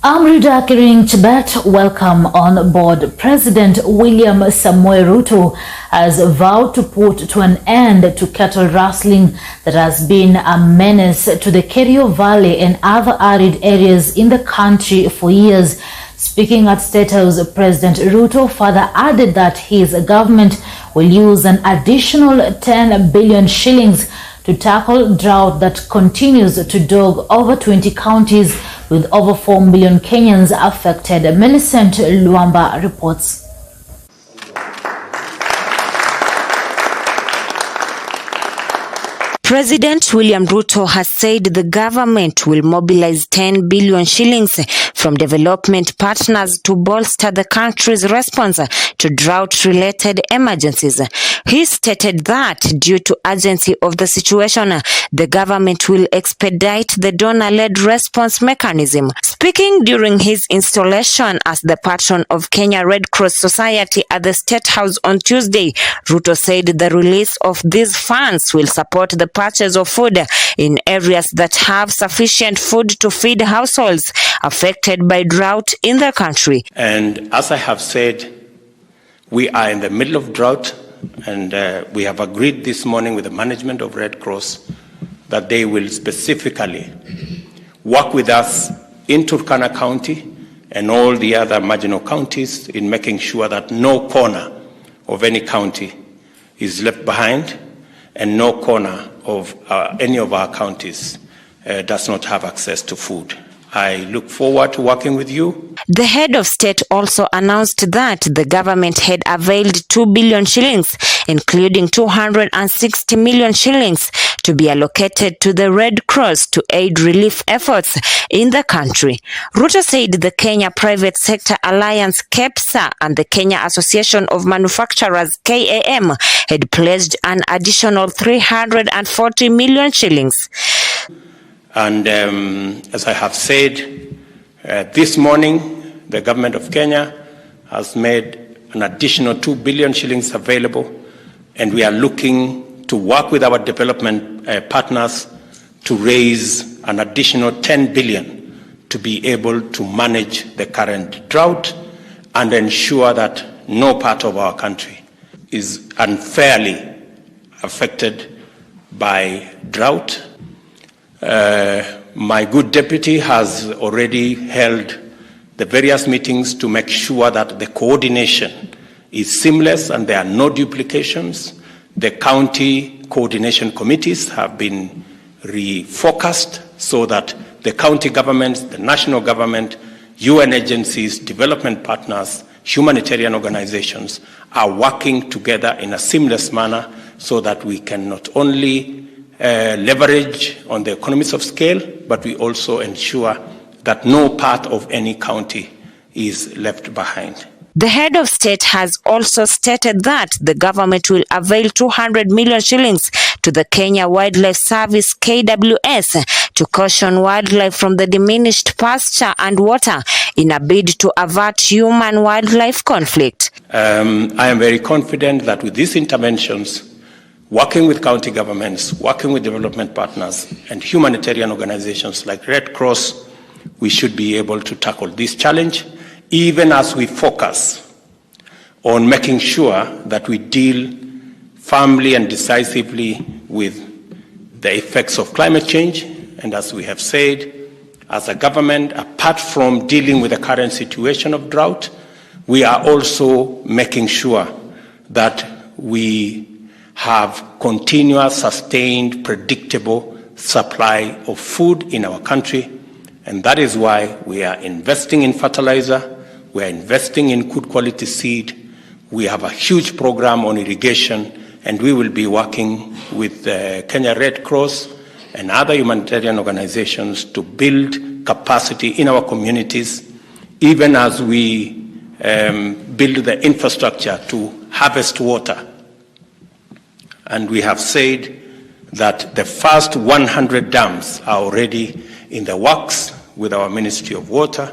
Amrida Kiring Chebet, welcome on board. President William Samoei Ruto has vowed to put to an end to cattle rustling that has been a menace to the Kerio Valley and other arid areas in the country for years. Speaking at State House, President Ruto further added that his government will use an additional 10 billion shillings to tackle drought that continues to dog over 20 counties with over 4 million Kenyans affected. Millicent Luamba reports. President William Ruto has said the government will mobilize 10 billion shillings from development partners to bolster the country's response to drought-related emergencies. He stated that due to urgency of the situation, the government will expedite the donor-led response mechanism. Speaking during his installation as the patron of Kenya Red Cross Society at the State House on Tuesday, Ruto said the release of these funds will support the purchase of food in areas that have sufficient food to feed households affected by drought in the country. And as I have said, we are in the middle of drought, and we have agreed this morning with the management of Red Cross that they will specifically work with us in Turkana County and all the other marginal counties in making sure that no corner of any county is left behind and no corner of any of our counties does not have access to food. I look forward to working with you. The head of state also announced that the government had availed 2 billion shillings, including 260 million shillings, to be allocated to the Red Cross to aid relief efforts in the country. Ruto said the Kenya Private Sector Alliance KEPSA and the Kenya Association of Manufacturers KAM had pledged an additional 340 million shillings. And as I have said, this morning, the government of Kenya has made an additional 2 billion shillings available, and we are looking to work with our development partners to raise an additional 10 billion to be able to manage the current drought and ensure that no part of our country is unfairly affected by drought. My good deputy has already held the various meetings to make sure that the coordination is seamless and there are no duplications. The county coordination committees have been refocused so that the county governments, the national government, UN agencies, development partners, humanitarian organizations are working together in a seamless manner so that we can not only leverage on the economies of scale, but we also ensure that no part of any county is left behind. The head of state has also stated that the government will avail 200 million shillings to the Kenya Wildlife Service KWS to caution wildlife from the diminished pasture and water in a bid to avert human-wildlife conflict. I am very confident that with these interventions, working with county governments, working with development partners and humanitarian organizations like Red Cross, we should be able to tackle this challenge, even as we focus on making sure that we deal firmly and decisively with the effects of climate change. And as we have said, as a government, apart from dealing with the current situation of drought, we are also making sure that we have continuous, sustained, predictable supply of food in our country. And that is why we are investing in fertilizer, we are investing in good quality seed, we have a huge program on irrigation, and we will be working with the Kenya Red Cross and other humanitarian organizations to build capacity in our communities, even as we build the infrastructure to harvest water. And we have said that the first 100 dams are already in the works with our Ministry of Water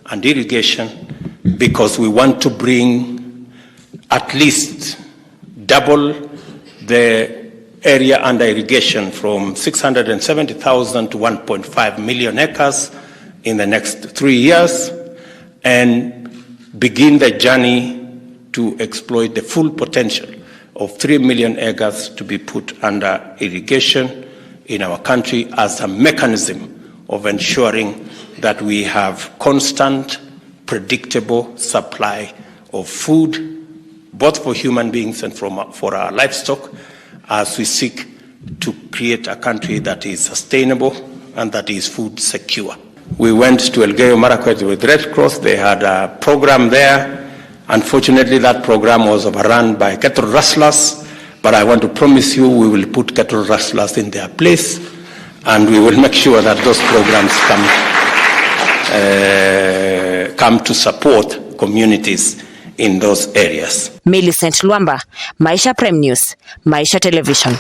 and Irrigation, because we want to bring at least double the area under irrigation from 670,000 to 1.5 million acres in the next 3 years and begin the journey to exploit the full potential of 3 million acres to be put under irrigation in our country as a mechanism of ensuring that we have constant, predictable supply of food, both for human beings and for our livestock, as we seek to create a country that is sustainable and that is food secure. We went to Elgeyo Marakwet with Red Cross. They had a program there. Unfortunately, that program was overrun by cattle rustlers, but I want to promise you we will put cattle rustlers in their place, and we will make sure that those programs come to support communities in those areas. Millicent Luamba, Maisha Prime News, Maisha Television.